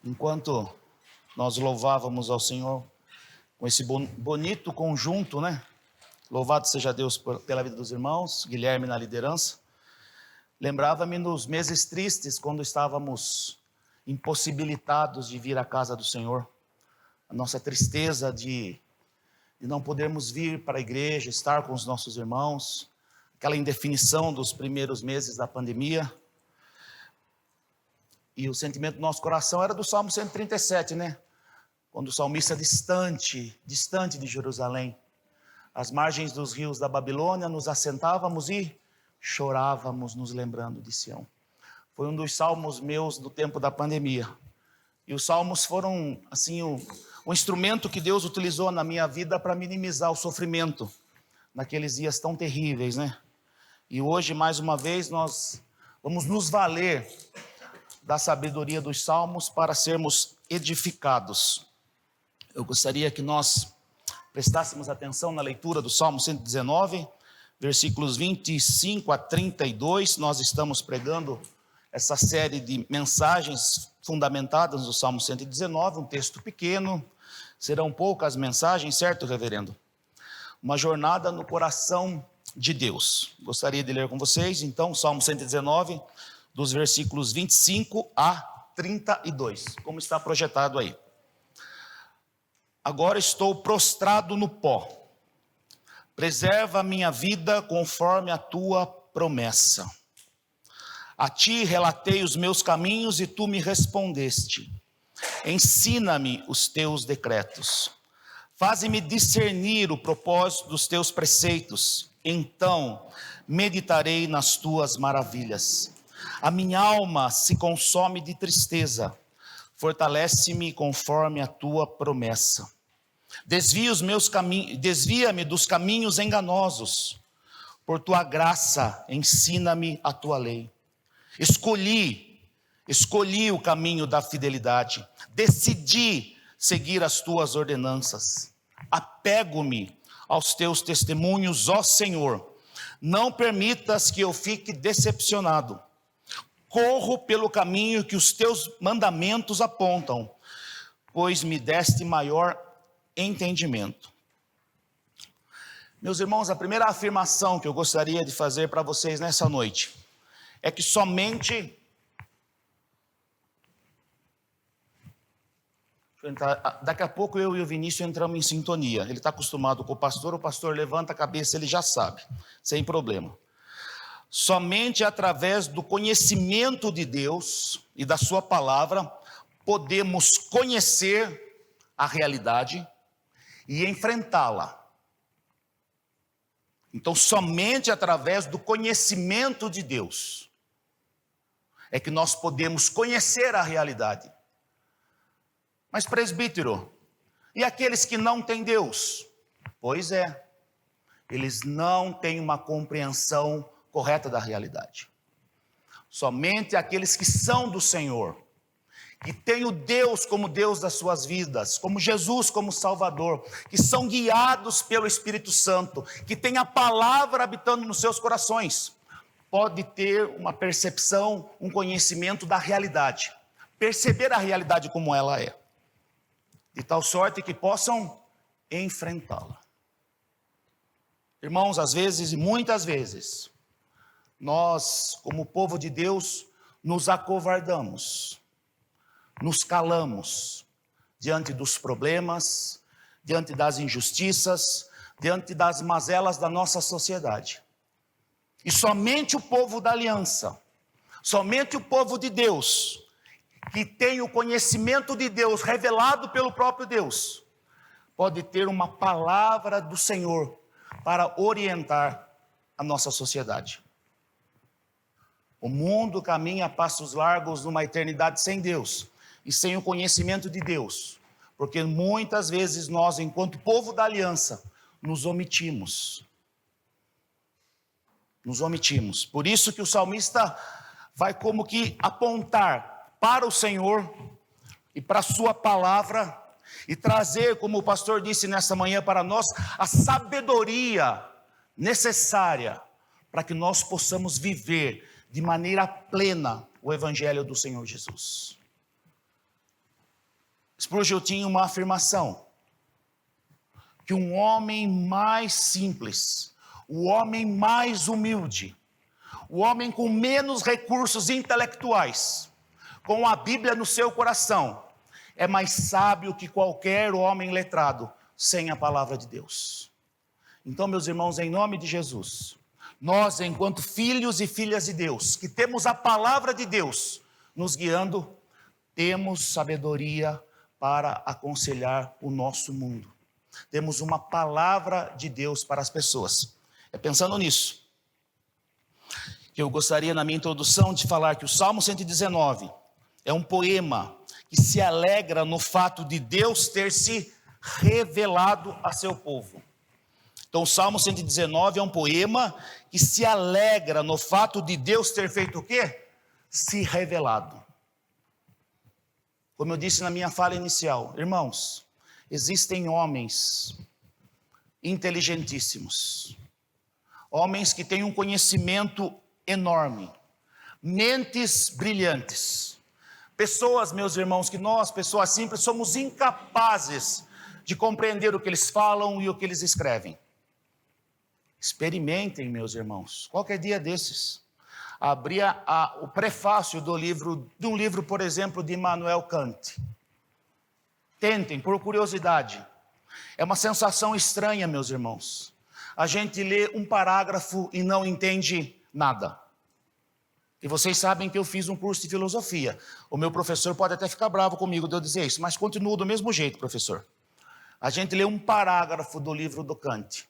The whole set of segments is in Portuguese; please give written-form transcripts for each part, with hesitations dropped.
Enquanto nós louvávamos ao Senhor com esse bonito conjunto, né? Louvado seja Deus pela vida dos irmãos, Guilherme na liderança. Lembrava-me nos meses tristes, quando estávamos impossibilitados de vir à casa do Senhor. A nossa tristeza de não podermos vir para a igreja, estar com os nossos irmãos. Aquela indefinição dos primeiros meses da pandemia. E o sentimento do nosso coração era do Salmo 137, né? Quando o salmista distante de Jerusalém, às margens dos rios da Babilônia, nos assentávamos e chorávamos nos lembrando de Sião. Foi um dos salmos meus do tempo da pandemia. E os salmos foram, assim, o instrumento que Deus utilizou na minha vida para minimizar o sofrimento naqueles dias tão terríveis, né? E hoje, mais uma vez, nós vamos nos valer da sabedoria dos salmos para sermos edificados. Eu gostaria que nós prestássemos atenção na leitura do Salmo 119, versículos 25 a 32. Nós estamos pregando essa série de mensagens fundamentadas no Salmo 119, um texto pequeno, serão poucas mensagens, certo, reverendo? Uma jornada no coração de Deus. Gostaria de ler com vocês, então, Salmo 119, dos versículos 25 a 32, como está projetado aí. Agora estou prostrado no pó. Preserva a minha vida conforme a tua promessa. A ti relatei os meus caminhos e tu me respondeste. Ensina-me os teus decretos. Faze-me discernir o propósito dos teus preceitos. Então meditarei nas tuas maravilhas. A minha alma se consome de tristeza. Fortalece-me conforme a tua promessa. Desvia-me dos caminhos enganosos. Por tua graça, ensina-me a tua lei. Escolhi o caminho da fidelidade. Decidi seguir as tuas ordenanças. Apego-me aos teus testemunhos, ó Senhor. Não permitas que eu fique decepcionado. Corro pelo caminho que os teus mandamentos apontam, pois me deste maior entendimento. Meus irmãos, a primeira afirmação que eu gostaria de fazer para vocês nessa noite é que somente... Daqui a pouco eu e o Vinícius entramos em sintonia. Ele está acostumado com o pastor levanta a cabeça, ele já sabe, sem problema. Somente através do conhecimento de Deus e da sua palavra, podemos conhecer a realidade e enfrentá-la. Então, somente através do conhecimento de Deus é que nós podemos conhecer a realidade. Mas, presbítero, e aqueles que não têm Deus? Pois é, eles não têm uma compreensão correta da realidade. Somente aqueles que são do Senhor, que têm o Deus como Deus das suas vidas, como Jesus como Salvador, que são guiados pelo Espírito Santo, que têm a palavra habitando nos seus corações, pode ter uma percepção, um conhecimento da realidade, perceber a realidade como ela é, de tal sorte que possam enfrentá-la. Irmãos, às vezes e muitas vezes, nós, como povo de Deus, nos acovardamos, nos calamos diante dos problemas, diante das injustiças, diante das mazelas da nossa sociedade. E somente o povo da aliança, somente o povo de Deus, que tem o conhecimento de Deus revelado pelo próprio Deus, pode ter uma palavra do Senhor para orientar a nossa sociedade. O mundo caminha a passos largos numa eternidade sem Deus e sem o conhecimento de Deus, porque muitas vezes nós, enquanto povo da aliança, nos omitimos. Nos omitimos. Por isso que o salmista vai como que apontar para o Senhor e para a sua palavra e trazer, como o pastor disse nessa manhã para nós, a sabedoria necessária para que nós possamos viver de maneira plena o Evangelho do Senhor Jesus. Spurgeon tinha uma afirmação, que um homem mais simples, o homem mais humilde, o homem com menos recursos intelectuais, com a Bíblia no seu coração, é mais sábio que qualquer homem letrado sem a palavra de Deus. Então, meus irmãos, em nome de Jesus, nós, enquanto filhos e filhas de Deus, que temos a palavra de Deus nos guiando, temos sabedoria para aconselhar o nosso mundo. Temos uma palavra de Deus para as pessoas. É pensando nisso que eu gostaria, na minha introdução, de falar que o Salmo 119 é um poema que se alegra no fato de Deus ter se revelado a seu povo. Então, o Salmo 119 é um poema que se alegra no fato de Deus ter feito o quê? Se revelado. Como eu disse na minha fala inicial, irmãos, existem homens inteligentíssimos, homens que têm um conhecimento enorme, mentes brilhantes, pessoas, meus irmãos, que nós, pessoas simples, somos incapazes de compreender o que eles falam e o que eles escrevem. Experimentem, meus irmãos, qualquer dia desses, abrir o prefácio de um livro, por exemplo, de Immanuel Kant. Tentem, por curiosidade. É uma sensação estranha, meus irmãos. A gente lê um parágrafo e não entende nada. E vocês sabem que eu fiz um curso de filosofia. O meu professor pode até ficar bravo comigo de eu dizer isso, mas continuo do mesmo jeito, professor. A gente lê um parágrafo do livro do Kant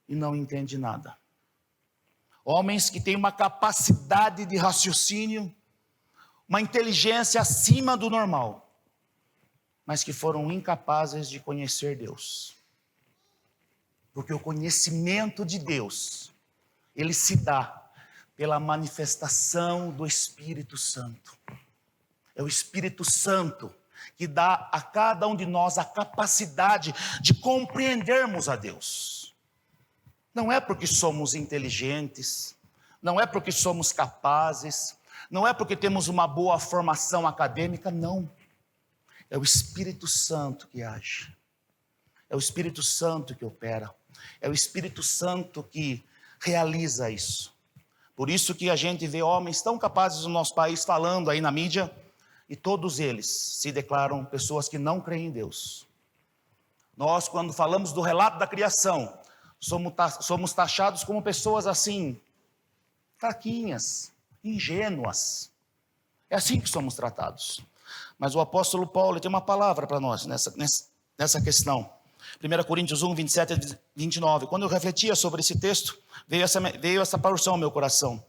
e não entende nada. Homens que têm uma capacidade de raciocínio, uma inteligência acima do normal, mas que foram incapazes de conhecer Deus. Porque o conhecimento de Deus, ele se dá pela manifestação do Espírito Santo. É o Espírito Santo que dá a cada um de nós a capacidade de compreendermos a Deus. Não é porque somos inteligentes, não é porque somos capazes, não é porque temos uma boa formação acadêmica, não. É o Espírito Santo que age. É o Espírito Santo que opera. É o Espírito Santo que realiza isso. Por isso que a gente vê homens tão capazes no nosso país falando aí na mídia, e todos eles se declaram pessoas que não creem em Deus. Nós, quando falamos do relato da criação, somos taxados como pessoas assim, fraquinhas, ingênuas. É assim que somos tratados. Mas o apóstolo Paulo tem uma palavra para nós nessa questão. 1 Coríntios 1, 27 e 29. Quando eu refletia sobre esse texto, veio essa porção ao meu coração.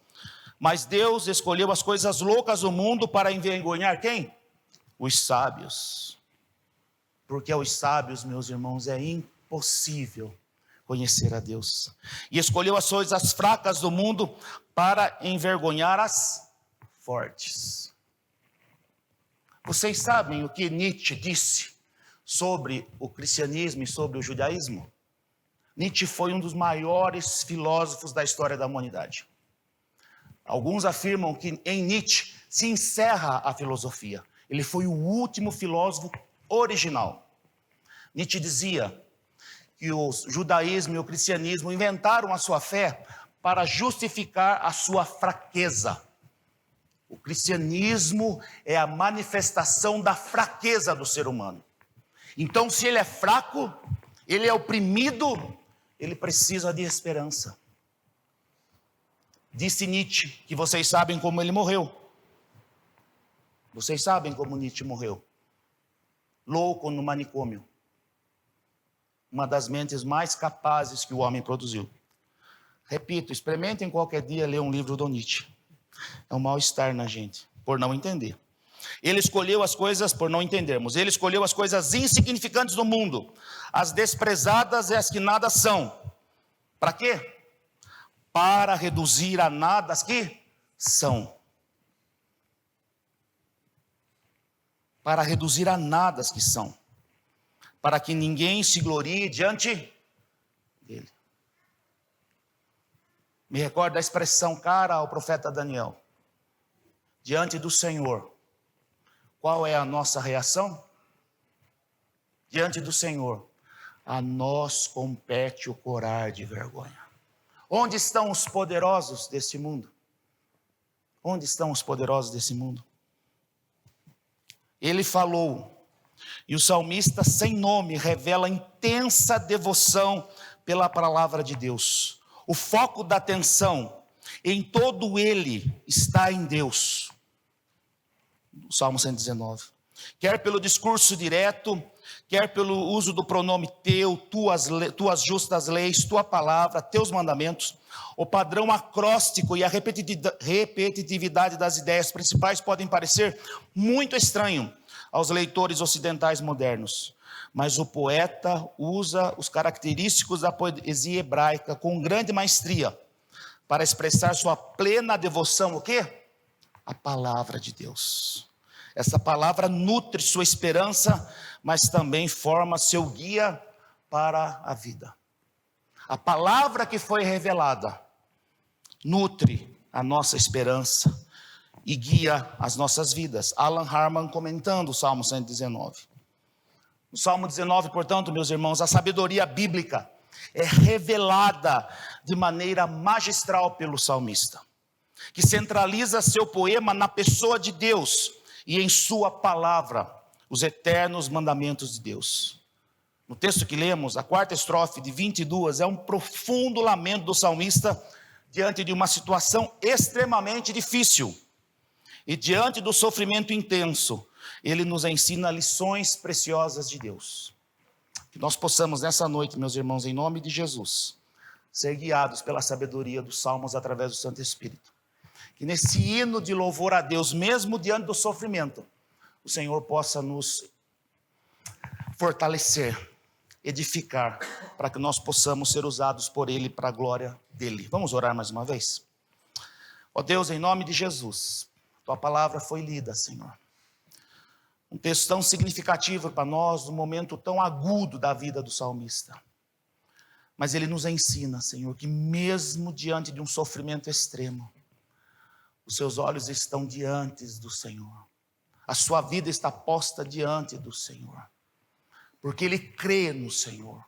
Mas Deus escolheu as coisas loucas do mundo para envergonhar quem? Os sábios. Porque aos sábios, meus irmãos, é impossível conhecer a Deus. E escolheu as coisas fracas do mundo para envergonhar as fortes. Vocês sabem o que Nietzsche disse sobre o cristianismo e sobre o judaísmo? Nietzsche foi um dos maiores filósofos da história da humanidade. Alguns afirmam que em Nietzsche se encerra a filosofia. Ele foi o último filósofo original. Nietzsche dizia que o judaísmo e o cristianismo inventaram a sua fé para justificar a sua fraqueza. O cristianismo é a manifestação da fraqueza do ser humano. Então, se ele é fraco, ele é oprimido, ele precisa de esperança. Disse Nietzsche, que vocês sabem como ele morreu. Vocês sabem como Nietzsche morreu. Louco no manicômio. Uma das mentes mais capazes que o homem produziu. Repito, experimentem qualquer dia ler um livro do Nietzsche. É um mal-estar na gente, por não entender. Ele escolheu as coisas, por não entendermos, ele escolheu as coisas insignificantes do mundo, as desprezadas e as que nada são. Para quê? Para reduzir a nada as que são. Para reduzir a nada as que são. Para que ninguém se glorie diante dele. Me recordo da expressão cara ao profeta Daniel. Diante do Senhor, qual é a nossa reação? diante do Senhor, a nós compete o corar de vergonha. Onde estão os poderosos deste mundo? Onde estão os poderosos desse mundo? Ele falou, e o salmista sem nome revela intensa devoção pela palavra de Deus. O foco da atenção em todo ele está em Deus. O Salmo 119. Quer pelo discurso direto, quer pelo uso do pronome teu, tuas justas leis, tua palavra, teus mandamentos, o padrão acróstico e a repetitividade das ideias principais podem parecer muito estranho aos leitores ocidentais modernos, mas o poeta usa os característicos da poesia hebraica com grande maestria para expressar sua plena devoção, o quê? A palavra de Deus. Essa palavra nutre sua esperança, mas também forma seu guia para a vida. A palavra que foi revelada nutre a nossa esperança e guia as nossas vidas. Alan Harman comentando o Salmo 119. No Salmo 19, portanto, meus irmãos, a sabedoria bíblica é revelada de maneira magistral pelo salmista, que centraliza seu poema na pessoa de Deus e em sua palavra, os eternos mandamentos de Deus. No texto que lemos, a quarta estrofe de 22 é um profundo lamento do salmista diante de uma situação extremamente difícil. E diante do sofrimento intenso, ele nos ensina lições preciosas de Deus. Que nós possamos nessa noite, meus irmãos, em nome de Jesus, ser guiados pela sabedoria dos salmos através do Santo Espírito. Que nesse hino de louvor a Deus, mesmo diante do sofrimento, o Senhor possa nos fortalecer, edificar, para que nós possamos ser usados por Ele para a glória dEle. Vamos orar mais uma vez? Ó Deus, em nome de Jesus, Tua palavra foi lida, Senhor. Um texto tão significativo para nós, num momento tão agudo da vida do salmista. Mas ele nos ensina, Senhor, que mesmo diante de um sofrimento extremo, os seus olhos estão diante do Senhor. A sua vida está posta diante do Senhor. Porque ele crê no Senhor.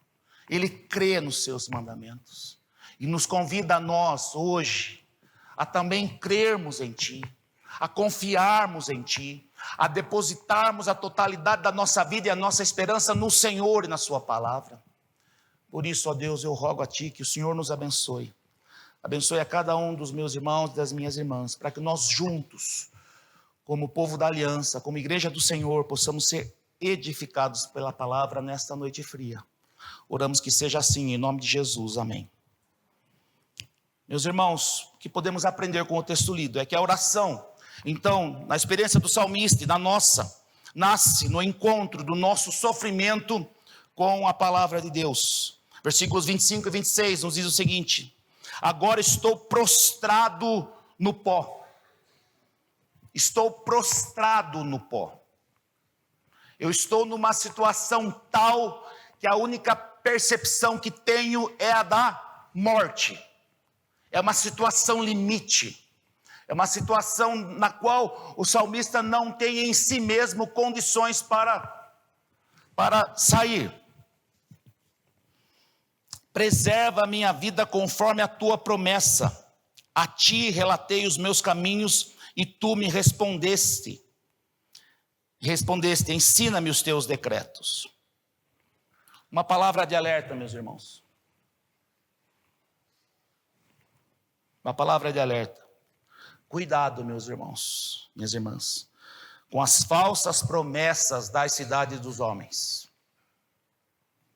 Ele crê nos seus mandamentos. E nos convida a nós, hoje, a também crermos em Ti, a confiarmos em Ti, a depositarmos a totalidade da nossa vida e a nossa esperança no Senhor e na Sua palavra. Por isso, ó Deus, eu rogo a Ti que o Senhor nos abençoe. Abençoe a cada um dos meus irmãos e das minhas irmãs, para que nós juntos, como povo da aliança, como igreja do Senhor, possamos ser edificados pela palavra nesta noite fria. Oramos que seja assim, em nome de Jesus, amém. Meus irmãos, o que podemos aprender com o texto lido é que a oração, então, na experiência do salmista e na nossa, nasce no encontro do nosso sofrimento com a palavra de Deus. Versículos 25 e 26 nos diz o seguinte: agora estou prostrado no pó. Estou prostrado no pó. Eu estou numa situação tal que a única percepção que tenho é a da morte. É uma situação limite. É uma situação na qual o salmista não tem em si mesmo condições para sair. Preserva a minha vida conforme a tua promessa. A ti relatei os meus caminhos e tu me respondeste. Ensina-me os teus decretos. Uma palavra de alerta, meus irmãos. Uma palavra de alerta. Cuidado, meus irmãos, minhas irmãs, com as falsas promessas das cidades dos homens.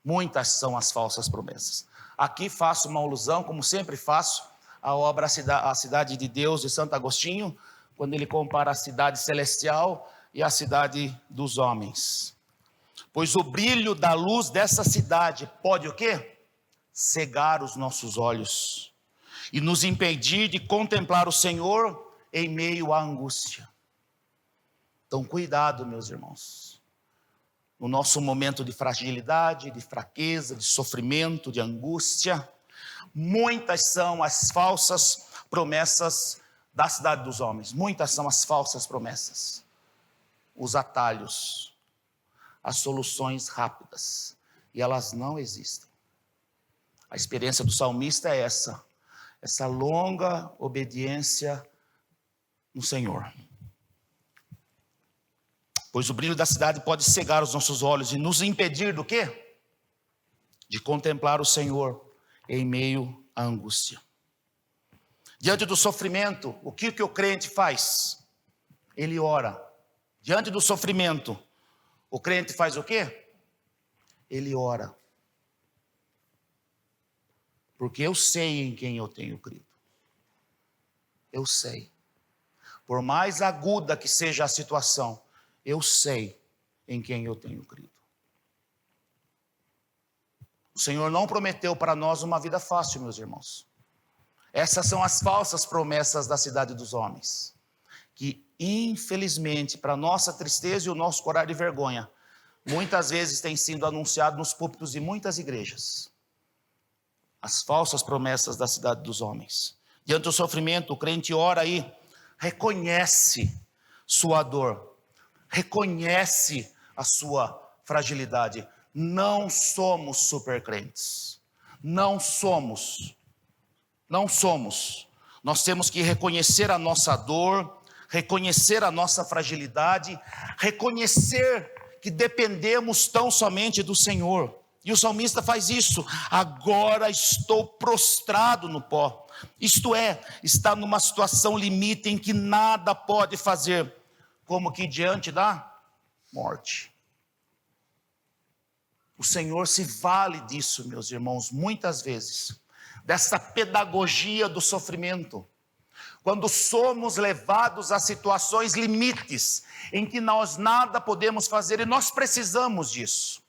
Muitas são as falsas promessas. Aqui faço uma alusão, como sempre faço, à obra A Cidade de Deus, de Santo Agostinho, quando ele compara a cidade celestial e a cidade dos homens. Pois o brilho da luz dessa cidade pode o quê? Cegar os nossos olhos e nos impedir de contemplar o Senhor em meio à angústia. Então, cuidado, meus irmãos. No nosso momento de fragilidade, de fraqueza, de sofrimento, de angústia, muitas são as falsas promessas da cidade dos homens. Muitas são as falsas promessas. Os atalhos. as soluções rápidas. E elas não existem. A experiência do salmista é essa longa obediência no Senhor. Pois o brilho da cidade pode cegar os nossos olhos e nos impedir do quê? De contemplar o Senhor em meio à angústia. Diante do sofrimento, o que o crente faz? Ele ora. Diante do sofrimento, o crente faz o quê? Ele ora. Porque eu sei em quem eu tenho crido. Eu sei. Por mais aguda que seja a situação, eu sei em quem eu tenho crido. O Senhor não prometeu para nós uma vida fácil, meus irmãos. Essas são as falsas promessas da cidade dos homens, que infelizmente, para nossa tristeza e o nosso corar de vergonha, muitas vezes têm sido anunciado nos púlpitos de muitas igrejas. As falsas promessas da cidade dos homens. Diante do sofrimento, o crente ora aí, reconhece sua dor, reconhece a sua fragilidade. Não somos supercrentes. Não somos. Nós temos que reconhecer a nossa dor, reconhecer a nossa fragilidade, reconhecer que dependemos tão somente do Senhor. E o salmista faz isso. Agora estou prostrado no pó. Isto é, está numa situação limite em que nada pode fazer, como que diante da morte. O Senhor se vale disso, meus irmãos, muitas vezes, dessa pedagogia do sofrimento. Quando somos levados a situações limites, em que nós nada podemos fazer, e nós precisamos disso.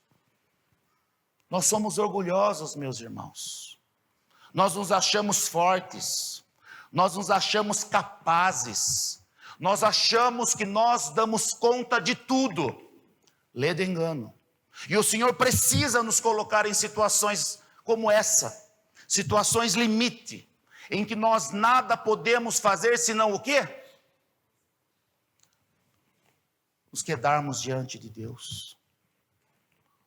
Nós somos orgulhosos, meus irmãos. Nós nos achamos fortes. Nós nos achamos capazes. Nós achamos que nós damos conta de tudo. Ledo engano. E o Senhor precisa nos colocar em situações como essa. Situações limite. Em que nós nada podemos fazer senão o quê? Nos quedarmos diante de Deus.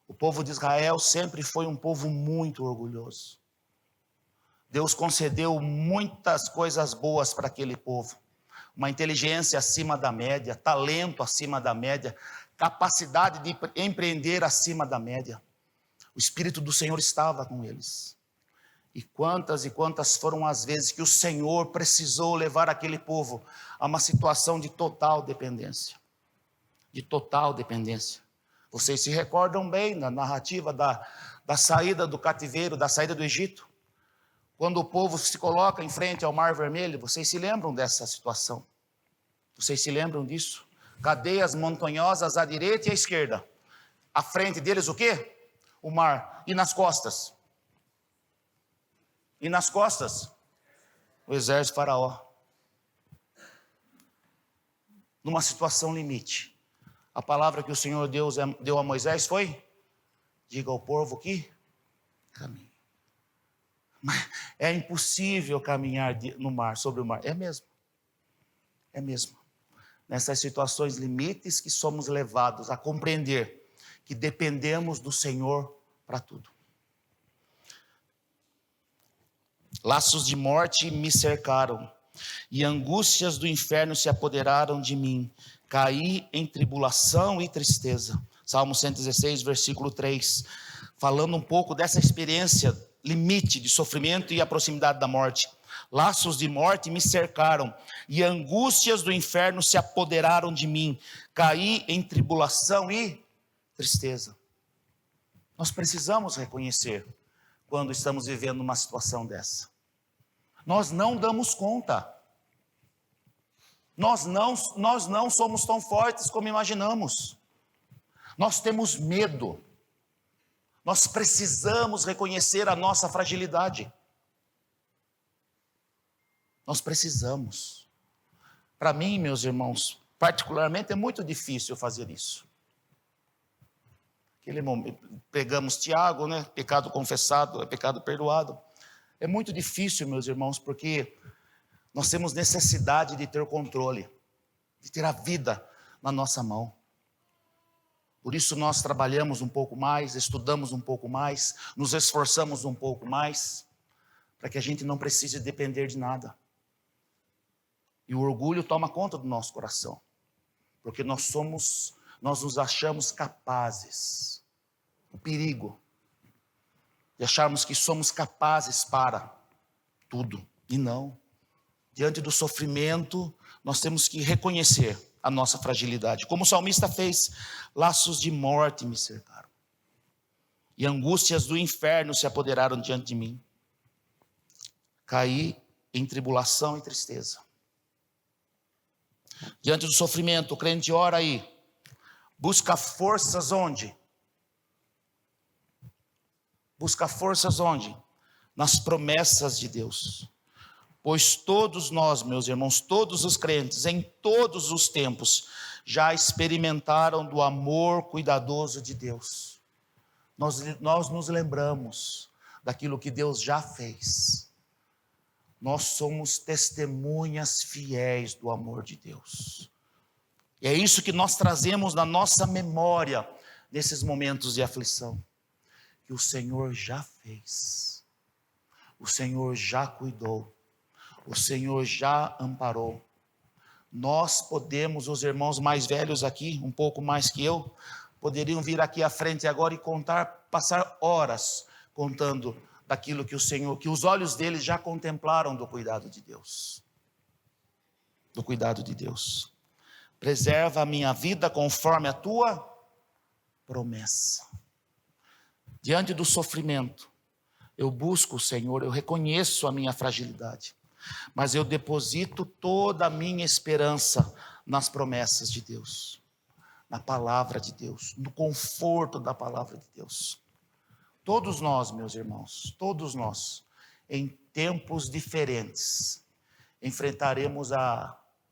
O povo de Israel sempre foi um povo muito orgulhoso. Deus concedeu muitas coisas boas para aquele povo. Uma inteligência acima da média, talento acima da média, capacidade de empreender acima da média. O Espírito do Senhor estava com eles. E quantas foram as vezes que o Senhor precisou levar aquele povo a uma situação de total dependência. De total dependência. Vocês se recordam bem na narrativa da saída do cativeiro, da saída do Egito? Quando o povo se coloca em frente ao Mar Vermelho, vocês se lembram dessa situação? Vocês se lembram disso? Cadeias montanhosas à direita e à esquerda. À frente deles o quê? O mar. E nas costas? E nas costas? O exército de Faraó. Numa situação limite. A palavra que o Senhor Deus deu a Moisés foi: diga ao povo que caminhe. Mas é impossível caminhar no mar, sobre o mar. É mesmo. É mesmo. Nessas situações limites que somos levados a compreender que dependemos do Senhor para tudo. Laços de morte me cercaram, e angústias do inferno se apoderaram de mim. Caí em tribulação e tristeza. Salmo 116, versículo 3. Falando um pouco dessa experiência limite de sofrimento e a proximidade da morte. Laços de morte me cercaram, e angústias do inferno se apoderaram de mim. Caí em tribulação e tristeza. Nós precisamos reconhecer quando estamos vivendo uma situação dessa. Nós não damos conta. Nós não somos tão fortes como imaginamos. Nós temos medo. Nós precisamos reconhecer a nossa fragilidade. Nós precisamos. Para mim, meus irmãos, particularmente é muito difícil fazer isso. Aquele momento, pegamos Tiago, né? Pecado confessado é pecado perdoado. É muito difícil, meus irmãos, porque nós temos necessidade de ter controle, de ter a vida na nossa mão. Por isso nós trabalhamos um pouco mais, estudamos um pouco mais, nos esforçamos um pouco mais, para que a gente não precise depender de nada. E o orgulho toma conta do nosso coração, porque nós nos achamos capazes. O perigo de acharmos que somos capazes para tudo, e não. Diante do sofrimento, nós temos que reconhecer a nossa fragilidade. Como o salmista fez, laços de morte me cercaram, e angústias do inferno se apoderaram diante de mim. Caí em tribulação e tristeza. Diante do sofrimento, o crente ora aí, busca forças onde? Busca forças onde? Nas promessas de Deus. Pois todos nós, meus irmãos, todos os crentes, em todos os tempos, já experimentaram do amor cuidadoso de Deus. Nós nos lembramos daquilo que Deus já fez. Nós somos testemunhas fiéis do amor de Deus. E é isso que nós trazemos na nossa memória, nesses momentos de aflição. Que o Senhor já fez. O Senhor já cuidou. O Senhor já amparou. Nós podemos, os irmãos mais velhos aqui, um pouco mais que eu, poderiam vir aqui à frente agora e passar horas contando daquilo que o Senhor, que os olhos deles já contemplaram do cuidado de Deus. Do cuidado de Deus. Preserva a minha vida conforme a tua promessa. Diante do sofrimento, eu busco o Senhor, eu reconheço a minha fragilidade, mas eu deposito toda a minha esperança nas promessas de Deus, na palavra de Deus, no conforto da palavra de Deus. Todos nós, meus irmãos, todos nós, em tempos diferentes, enfrentaremos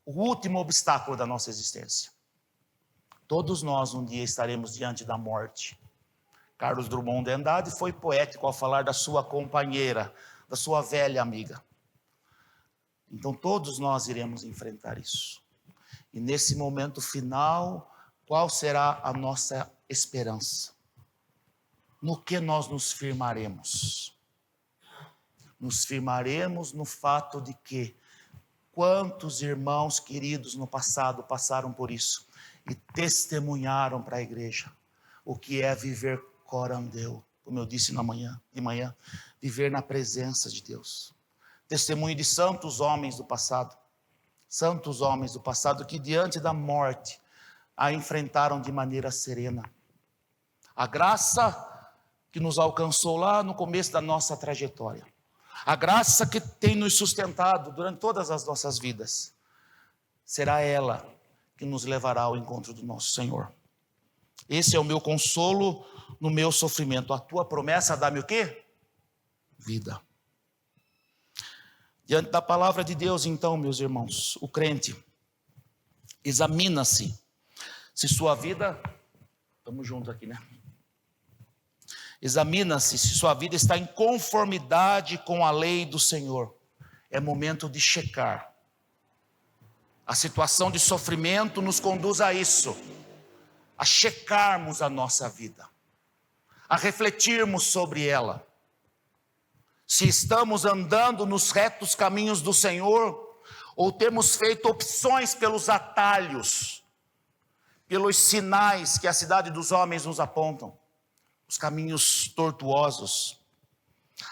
o último obstáculo da nossa existência. Todos nós um dia estaremos diante da morte. Carlos Drummond de Andrade foi poético ao falar da sua companheira, da sua velha amiga. Então todos nós iremos enfrentar isso. E nesse momento final, qual será a nossa esperança? No que nós nos firmaremos? Nos firmaremos no fato de que quantos irmãos queridos no passado passaram por isso e testemunharam para a igreja o que é viver corandeu, como eu disse de manhã, viver na presença de Deus. Testemunho de santos homens do passado que diante da morte a enfrentaram de maneira serena. A graça que nos alcançou lá no começo da nossa trajetória, a graça que tem nos sustentado durante todas as nossas vidas, será ela que nos levará ao encontro do nosso Senhor. Esse é o meu consolo no meu sofrimento. A tua promessa dá-me o quê? Vida. Diante da palavra de Deus, então, meus irmãos, o crente examina-se se sua vida, estamos juntos aqui, né? Examina-se se sua vida está em conformidade com a lei do Senhor. É momento de checar. A situação de sofrimento nos conduz a isso, a checarmos a nossa vida, a refletirmos sobre ela. Se estamos andando nos retos caminhos do Senhor, ou temos feito opções pelos atalhos, pelos sinais que a cidade dos homens nos apontam, os caminhos tortuosos.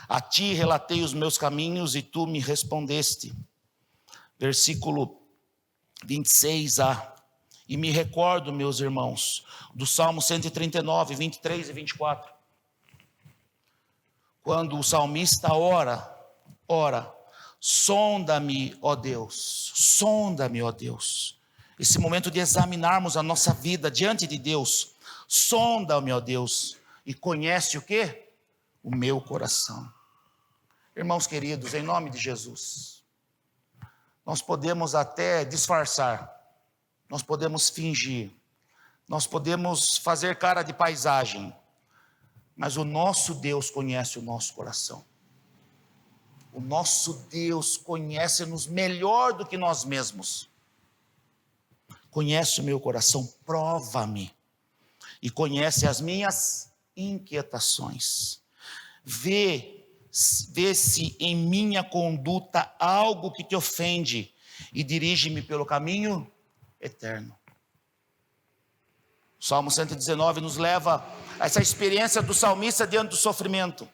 A ti relatei os meus caminhos e tu me respondeste. Versículo 26a. E me recordo, meus irmãos, do Salmo 139, 23 e 24. Quando o salmista ora, sonda-me, ó Deus, sonda-me, ó Deus. Esse momento de examinarmos a nossa vida diante de Deus, sonda-me, ó Deus, e conhece o quê? O meu coração. Irmãos queridos, em nome de Jesus, nós podemos até disfarçar, nós podemos fingir, nós podemos fazer cara de paisagem, mas o nosso Deus conhece o nosso coração. O nosso Deus conhece-nos melhor do que nós mesmos. Conhece o meu coração, prova-me. e conhece as minhas inquietações. Vê se em minha conduta algo que te ofende e dirige-me pelo caminho eterno. O Salmo 119 nos leva a essa experiência do salmista diante do sofrimento,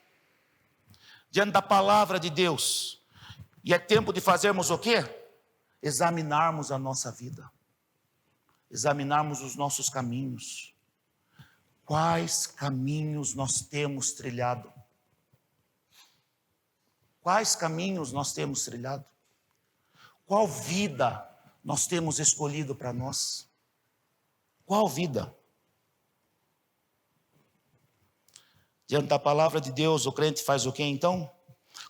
diante da palavra de Deus. E é tempo de fazermos o quê? Examinarmos a nossa vida, examinarmos os nossos caminhos. Quais caminhos nós temos trilhado? Quais caminhos nós temos trilhado? Qual vida nós temos escolhido para nós? Qual vida? Diante da palavra de Deus, o crente faz o quê então?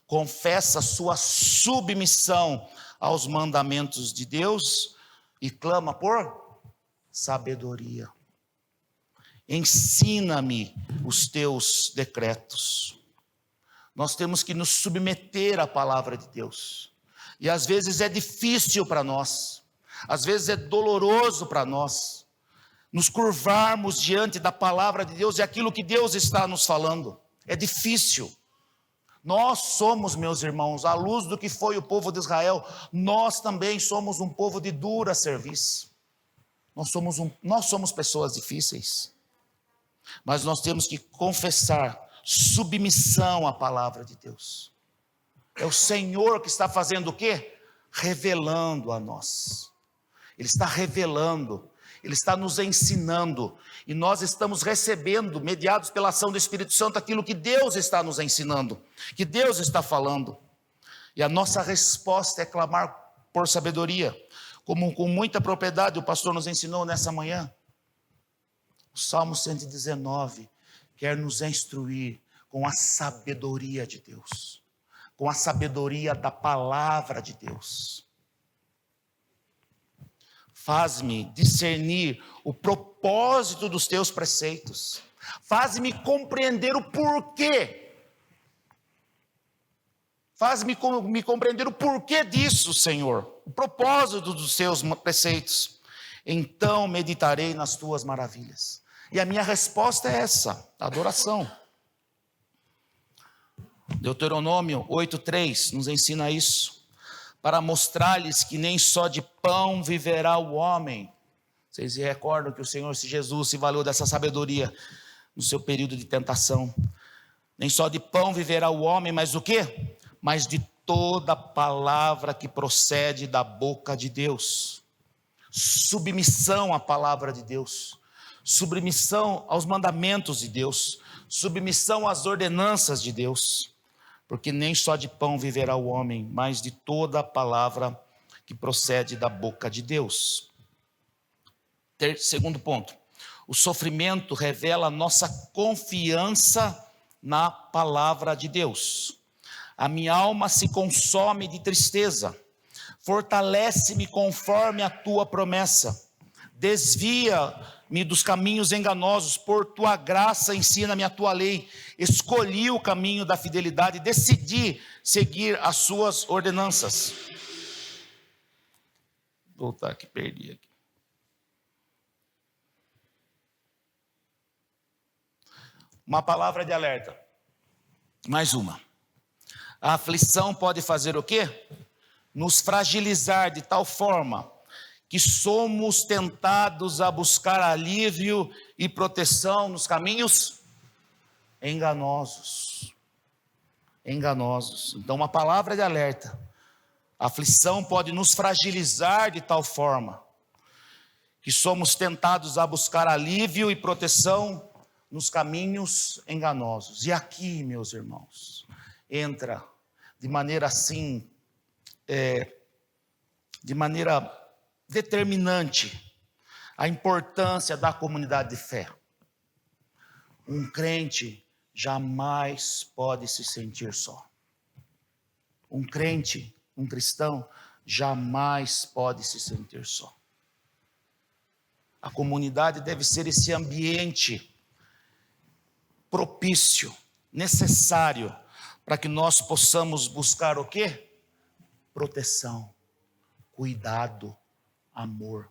Confessa sua submissão aos mandamentos de Deus e clama por sabedoria. Ensina-me os teus decretos. Nós temos que nos submeter à palavra de Deus. E às vezes é difícil para nós, às vezes é doloroso para nós, nos curvarmos diante da palavra de Deus e aquilo que Deus está nos falando. É difícil. Nós somos, meus irmãos, à luz do que foi o povo de Israel, nós também somos um povo de dura serviço. Nós somos pessoas difíceis. Mas nós temos que confessar submissão à palavra de Deus. É o Senhor que está fazendo o quê? Revelando a nós. Ele está revelando, Ele está nos ensinando, e nós estamos recebendo, mediados pela ação do Espírito Santo, aquilo que Deus está nos ensinando, que Deus está falando. E a nossa resposta é clamar por sabedoria, como com muita propriedade o pastor nos ensinou nessa manhã. O Salmo 119 quer nos instruir com a sabedoria de Deus, com a sabedoria da palavra de Deus. Faz-me discernir o propósito dos teus preceitos. Faz-me compreender o porquê. Faz-me compreender o porquê disso, Senhor. O propósito dos teus preceitos. Então meditarei nas tuas maravilhas. E a minha resposta é essa, adoração. Deuteronômio 8:3 nos ensina isso. Para mostrar-lhes que nem só de pão viverá o homem. Vocês se recordam que o Senhor Jesus se valeu dessa sabedoria no seu período de tentação. Nem só de pão viverá o homem, mas do quê? Mas de toda palavra que procede da boca de Deus. Submissão à palavra de Deus. Submissão aos mandamentos de Deus. Submissão às ordenanças de Deus. Porque nem só de pão viverá o homem, mas de toda a palavra que procede da boca de Deus. Segundo ponto, o sofrimento revela a nossa confiança na palavra de Deus. A minha alma se consome de tristeza, fortalece-me conforme a tua promessa, desvia-me dos caminhos enganosos, por tua graça ensina-me a tua lei. Escolhi o caminho da fidelidade, decidi seguir as suas ordenanças. Vou voltar aqui, perdi aqui. Uma palavra de alerta. Mais uma. A aflição pode fazer o quê? Nos fragilizar de tal forma que somos tentados a buscar alívio e proteção nos caminhos enganosos. Enganosos. Então, uma palavra de alerta. A aflição pode nos fragilizar de tal forma que somos tentados a buscar alívio e proteção nos caminhos enganosos. E aqui, meus irmãos, entra de maneira assim, de maneira determinante, a importância da comunidade de fé. Um crente jamais pode se sentir só. Um crente, um cristão, jamais pode se sentir só. A comunidade deve ser esse ambiente propício, necessário, para que nós possamos buscar o quê? Proteção, cuidado, amor.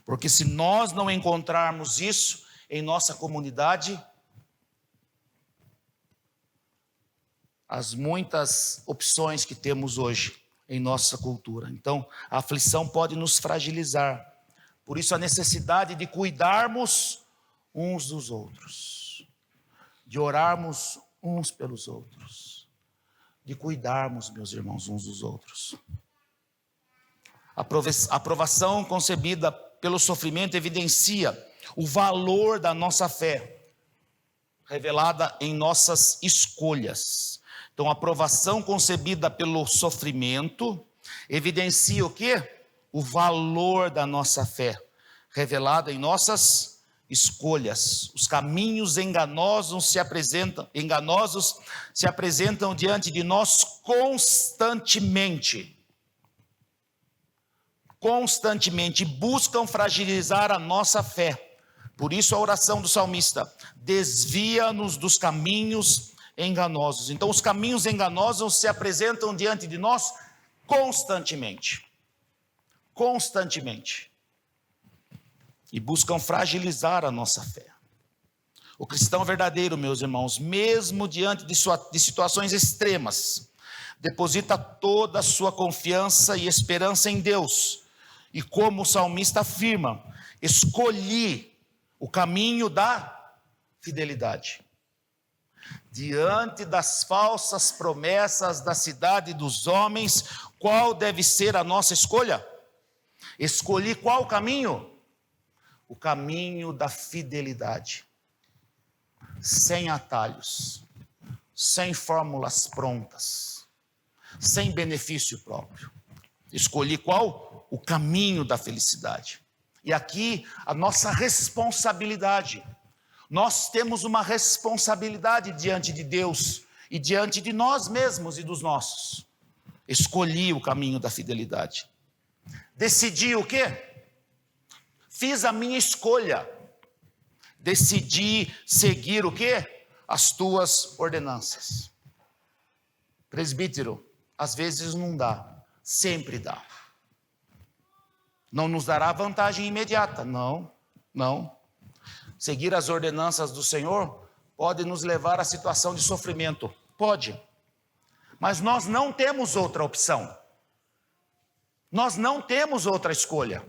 Porque se nós não encontrarmos isso, em nossa comunidade as muitas opções que temos hoje em nossa cultura. Então, a aflição pode nos fragilizar. Por isso, a necessidade de cuidarmos uns dos outros, de orarmos uns pelos outros, de cuidarmos, meus irmãos, uns dos outros. A aprovação concebida pelo sofrimento evidencia o valor da nossa fé, revelada em nossas escolhas. Então, a aprovação concebida pelo sofrimento evidencia o quê? O valor da nossa fé, revelada em nossas escolhas. Os caminhos enganosos se apresentam diante de nós constantemente. Constantemente buscam fragilizar a nossa fé. Por isso a oração do salmista: desvia-nos dos caminhos enganosos. Então os caminhos enganosos se apresentam diante de nós constantemente. Constantemente. E buscam fragilizar a nossa fé. O cristão verdadeiro, meus irmãos, mesmo diante de situações extremas, deposita toda a sua confiança e esperança em Deus. E como o salmista afirma, escolhi o caminho da fidelidade. Diante das falsas promessas da cidade dos homens, qual deve ser a nossa escolha? Escolhi qual caminho? O caminho da fidelidade. Sem atalhos, sem fórmulas prontas, sem benefício próprio. Escolhi qual? O caminho da felicidade. E aqui a nossa responsabilidade. Nós temos uma responsabilidade diante de Deus e diante de nós mesmos e dos nossos. Escolhi o caminho da fidelidade. Decidi o quê? Fiz a minha escolha. Decidi seguir o quê? As tuas ordenanças. Presbítero, às vezes não dá, sempre dá. Não nos dará vantagem imediata, não. Seguir as ordenanças do Senhor pode nos levar à situação de sofrimento, pode. Mas nós não temos outra opção. Nós não temos outra escolha.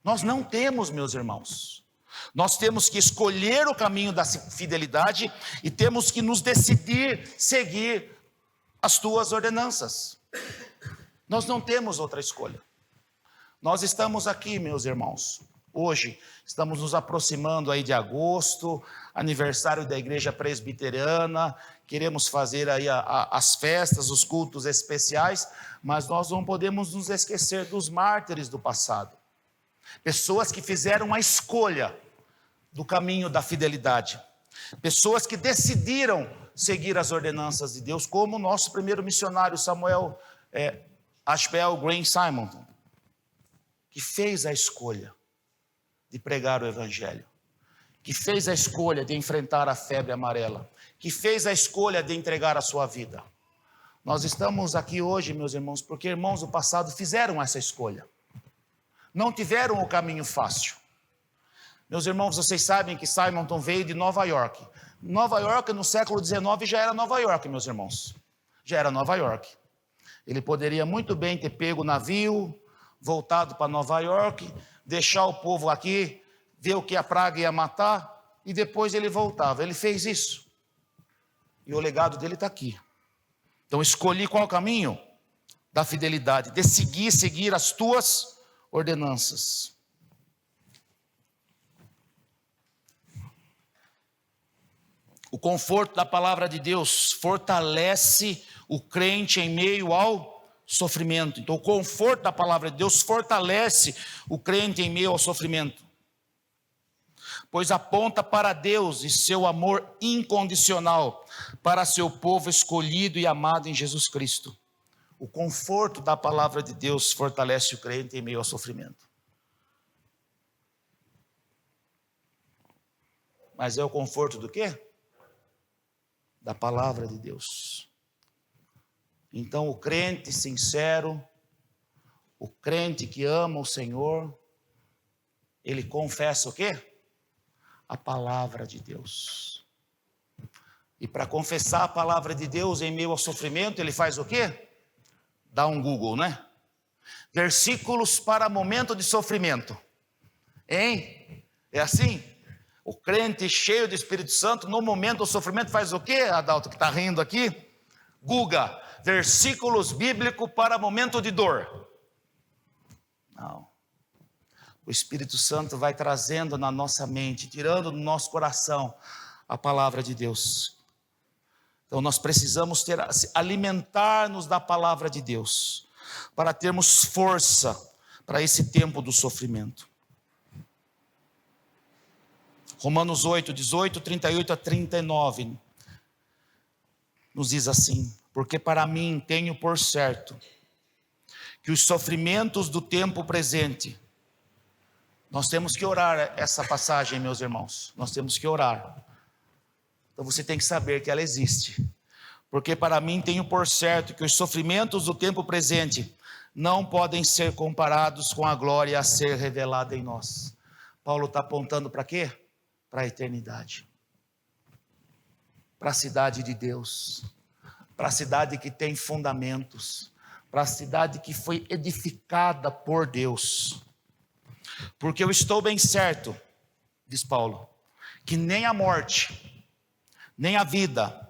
Nós não temos, meus irmãos. Nós temos que escolher o caminho da fidelidade e temos que nos decidir seguir as tuas ordenanças. Nós não temos outra escolha. Nós estamos aqui, meus irmãos, hoje estamos nos aproximando aí de agosto, aniversário da igreja presbiteriana, queremos fazer aí as festas, os cultos especiais, mas nós não podemos nos esquecer dos mártires do passado. Pessoas que fizeram a escolha do caminho da fidelidade. Pessoas que decidiram seguir as ordenanças de Deus, como o nosso primeiro missionário, Samuel Ashbel Green Simonton, que fez a escolha de pregar o evangelho, que fez a escolha de enfrentar a febre amarela, que fez a escolha de entregar a sua vida. Nós estamos aqui hoje, meus irmãos, porque irmãos do passado fizeram essa escolha. Não tiveram o caminho fácil. Meus irmãos, vocês sabem que Simonton veio de Nova York. Nova York, no século XIX, já era Nova York, meus irmãos. Já era Nova York. Ele poderia muito bem ter pego o navio, voltado para Nova York, deixar o povo aqui, ver o que a praga ia matar, e depois ele voltava. Ele fez isso. E o legado dele está aqui. Então, escolhi qual caminho? Da fidelidade. Decidi seguir as tuas ordenanças. O conforto da palavra de Deus fortalece o crente em meio ao sofrimento. Então, o conforto da palavra de Deus fortalece o crente em meio ao sofrimento, pois aponta para Deus e seu amor incondicional para seu povo escolhido e amado em Jesus Cristo. O conforto da palavra de Deus fortalece o crente em meio ao sofrimento. Mas é o conforto do quê? Da palavra de Deus. Então, o crente sincero, o crente que ama o Senhor, ele confessa o quê? a palavra de Deus. E para confessar a palavra de Deus em meio ao sofrimento, ele faz o quê? Dá um Google, né? Versículos para momento de sofrimento. Hein? É assim? O crente cheio do Espírito Santo, no momento do sofrimento, faz o quê, Adalto, que está rindo aqui? Google, versículos bíblicos para momento de dor. Não. O Espírito Santo vai trazendo na nossa mente, tirando do nosso coração a palavra de Deus. Então nós precisamos alimentar-nos da palavra de Deus, para termos força para esse tempo do sofrimento. Romanos 8, 18, 38 a 39, nos diz assim: porque para mim tenho por certo que os sofrimentos do tempo presente, nós temos que orar essa passagem, meus irmãos, nós temos que orar. Então você tem que saber que ela existe. Porque para mim tenho por certo que os sofrimentos do tempo presente não podem ser comparados com a glória a ser revelada em nós. Paulo está apontando para quê? Para a eternidade. Para a cidade de Deus. Para a cidade que tem fundamentos. Para a cidade que foi edificada por Deus. Porque eu estou bem certo, diz Paulo, que nem a morte, nem a vida,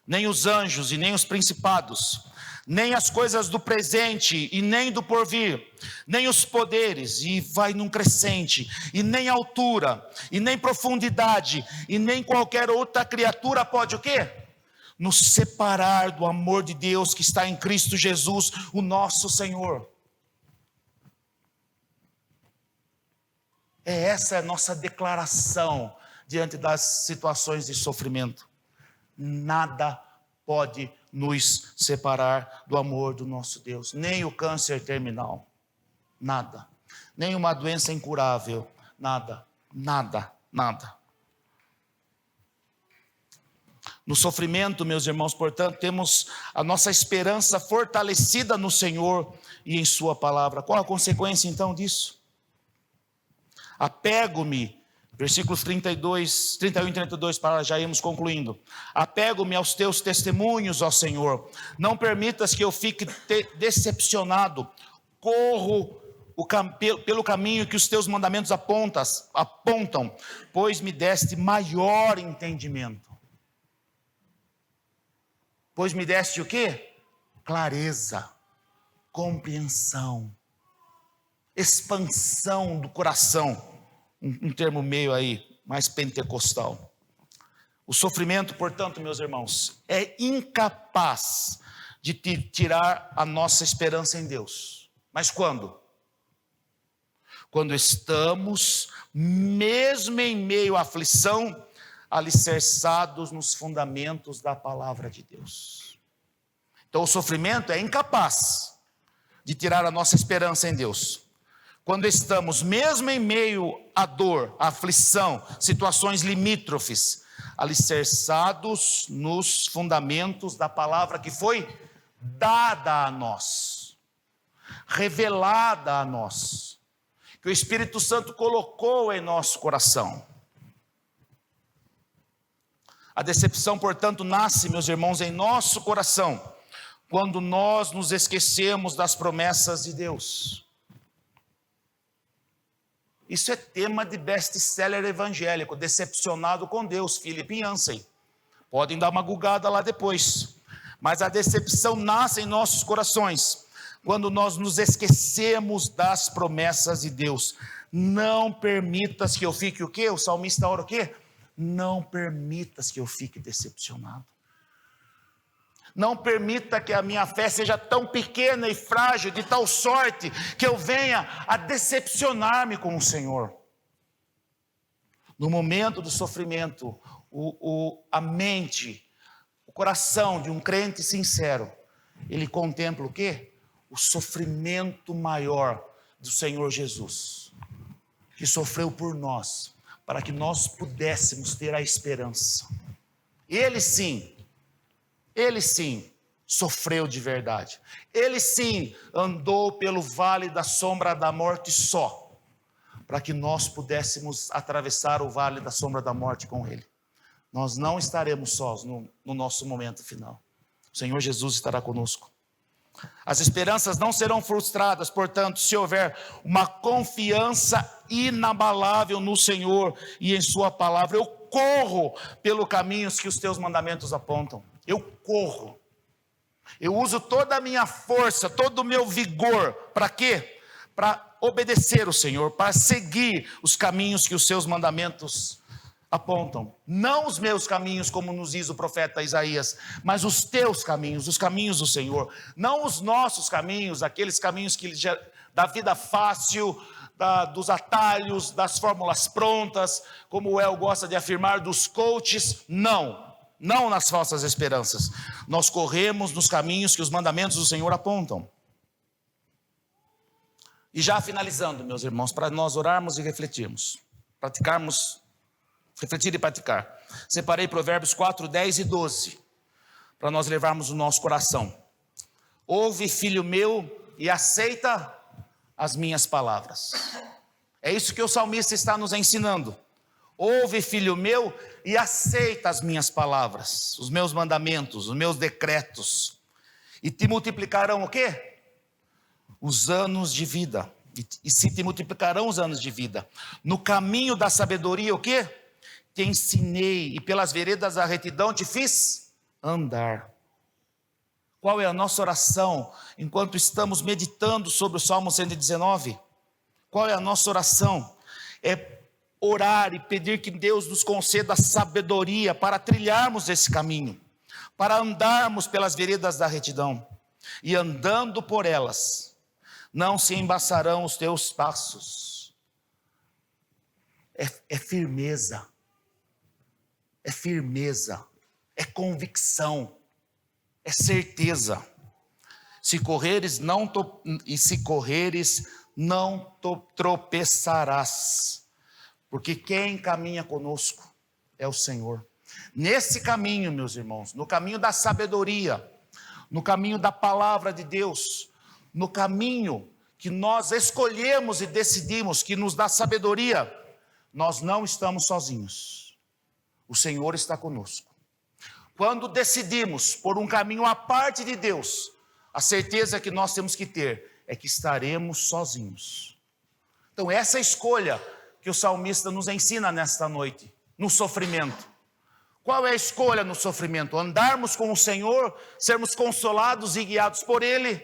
nem os anjos e nem os principados, nem as coisas do presente e nem do porvir, nem os poderes, e vai num crescente, e nem altura, e nem profundidade, e nem qualquer outra criatura pode o quê? Nos separar do amor de Deus que está em Cristo Jesus, o nosso Senhor. Essa a nossa declaração diante das situações de sofrimento. Nada pode nos separar do amor do nosso Deus, nem o câncer terminal, nada, nem uma doença incurável, nada. No sofrimento, meus irmãos, portanto, temos a nossa esperança fortalecida no Senhor e em sua palavra. Qual a consequência então disso? Apego-me, versículos 31 e 32, para já irmos concluindo. Apego-me aos teus testemunhos, ó Senhor. Não permitas que eu fique decepcionado. Corro pelo caminho que os teus mandamentos apontam, pois me deste maior entendimento. Pois me deste o quê? Clareza, compreensão, expansão do coração. Um termo meio aí, mais pentecostal. O sofrimento, portanto, meus irmãos, é incapaz de tirar a nossa esperança em Deus. Mas quando? Quando estamos, mesmo em meio à aflição, alicerçados nos fundamentos da palavra de Deus. Então o sofrimento é incapaz de tirar a nossa esperança em Deus. Quando estamos, mesmo em meio à dor, à aflição, situações limítrofes, alicerçados nos fundamentos da palavra que foi dada a nós, revelada a nós, que o Espírito Santo colocou em nosso coração. A decepção, portanto, nasce, meus irmãos, em nosso coração, quando nós nos esquecemos das promessas de Deus. Isso é tema de best-seller evangélico, Decepcionado com Deus, Philip Yancey. Podem dar uma googada lá depois. Mas a decepção nasce em nossos corações, quando nós nos esquecemos das promessas de Deus. Não permitas que eu fique o quê? O salmista ora o quê? Não permitas que eu fique decepcionado. Não permita que a minha fé seja tão pequena e frágil, de tal sorte, que eu venha a decepcionar-me com o Senhor. No momento do sofrimento, a mente, o coração de um crente sincero, ele contempla o quê? O sofrimento maior do Senhor Jesus, que sofreu por nós, para que nós pudéssemos ter a esperança. Ele sim, sofreu de verdade. Ele sim andou pelo vale da sombra da morte só, para que nós pudéssemos atravessar o vale da sombra da morte com Ele. Nós não estaremos sós no nosso momento final. O Senhor Jesus estará conosco. As esperanças não serão frustradas, portanto, se houver uma confiança inabalável no Senhor e em sua palavra. Eu corro pelos caminhos que os teus mandamentos apontam. Eu corro. Eu uso toda a minha força, todo o meu vigor. Para quê? Para obedecer o Senhor, para seguir os caminhos que os seus mandamentos apontam. Não os meus caminhos, como nos diz o profeta Isaías, mas os teus caminhos, os caminhos do Senhor. Não os nossos caminhos, aqueles caminhos da vida fácil, dos atalhos, das fórmulas prontas, como o El gosta de afirmar, dos coaches. Não nas falsas esperanças. Nós corremos nos caminhos que os mandamentos do Senhor apontam. E já finalizando, meus irmãos, para nós orarmos e refletirmos, refletir e praticar. Separei Provérbios 4, 10 e 12, para nós levarmos o nosso coração. Ouve, filho meu, e aceita as minhas palavras. É isso que o salmista está nos ensinando. Ouve, filho meu, e aceita as minhas palavras, os meus mandamentos, os meus decretos. E te multiplicarão o quê? Os anos de vida. E se te multiplicarão os anos de vida. No caminho da sabedoria, o quê? Te ensinei, e pelas veredas da retidão te fiz andar. Qual é a nossa oração enquanto estamos meditando sobre o Salmo 119? Qual é a nossa oração? É orar e pedir que Deus nos conceda sabedoria para trilharmos esse caminho, para andarmos pelas veredas da retidão, e andando por elas, não se embaçarão os teus passos. É firmeza. É firmeza, é convicção, é certeza. Se correres, não tropeçarás, porque quem caminha conosco é o Senhor. Nesse caminho, meus irmãos, no caminho da sabedoria, no caminho da palavra de Deus, no caminho que nós escolhemos e decidimos, que nos dá sabedoria, nós não estamos sozinhos. O Senhor está conosco. Quando decidimos por um caminho à parte de Deus, a certeza que nós temos que ter é que estaremos sozinhos. Então essa escolha que o salmista nos ensina nesta noite, no sofrimento. Qual é a escolha no sofrimento? Andarmos com o Senhor, sermos consolados e guiados por Ele,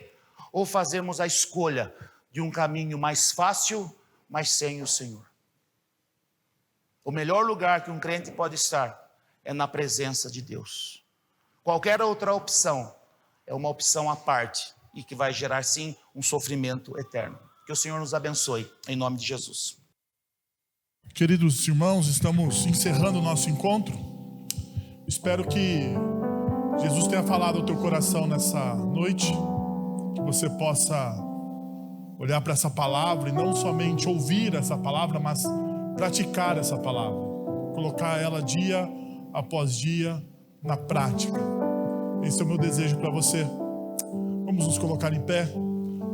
ou fazermos a escolha de um caminho mais fácil, mas sem o Senhor? O melhor lugar que um crente pode estar é na presença de Deus. Qualquer outra opção é uma opção à parte e que vai gerar sim um sofrimento eterno. Que o Senhor nos abençoe, em nome de Jesus. Queridos irmãos, estamos encerrando o nosso encontro. Espero que Jesus tenha falado ao teu coração nessa noite, que você possa olhar para essa palavra e não somente ouvir essa palavra, mas praticar essa palavra, colocar ela dia após dia na prática. Esse é o meu desejo para você. Vamos nos colocar em pé,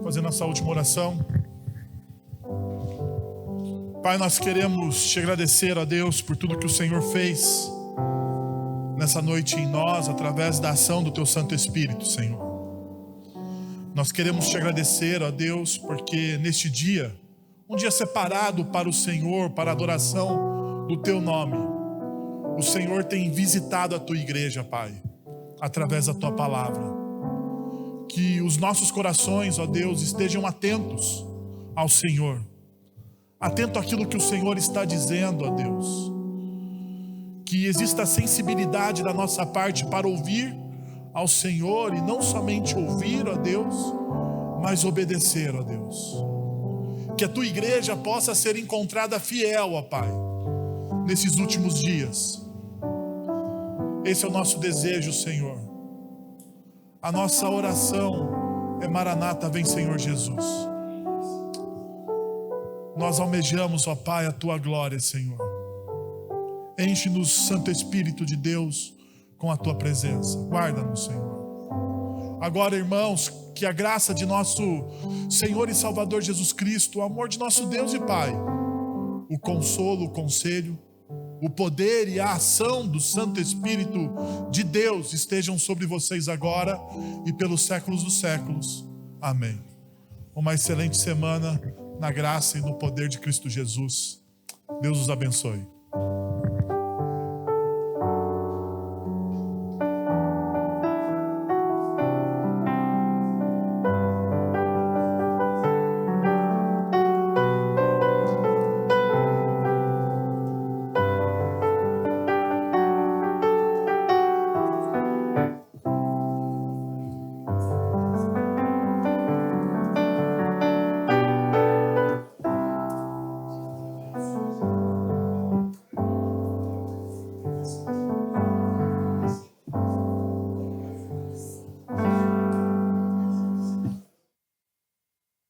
fazer nossa última oração. Pai, nós queremos te agradecer, ó Deus, por tudo que o Senhor fez nessa noite em nós, através da ação do teu Santo Espírito, Senhor. Nós queremos te agradecer, ó Deus, porque neste dia, um dia separado para o Senhor, para a adoração do teu nome, o Senhor tem visitado a tua igreja, Pai, através da tua palavra. Que os nossos corações, ó Deus, estejam atentos ao Senhor, atento àquilo que o Senhor está dizendo, ó Deus. Que exista sensibilidade da nossa parte para ouvir ao Senhor, e não somente ouvir, ó Deus, mas obedecer, ó Deus. Que a tua igreja possa ser encontrada fiel, ó Pai, nesses últimos dias. Esse é o nosso desejo, Senhor. A nossa oração é: Maranata, vem Senhor Jesus. Nós almejamos, ó Pai, a tua glória, Senhor. Enche-nos, Santo Espírito de Deus, com a tua presença. Guarda-nos, Senhor. Agora, irmãos, que a graça de nosso Senhor e Salvador Jesus Cristo, o amor de nosso Deus e Pai, o consolo, o conselho, o poder e a ação do Santo Espírito de Deus estejam sobre vocês agora e pelos séculos dos séculos. Amém. Uma excelente semana na graça e no poder de Cristo Jesus. Deus os abençoe.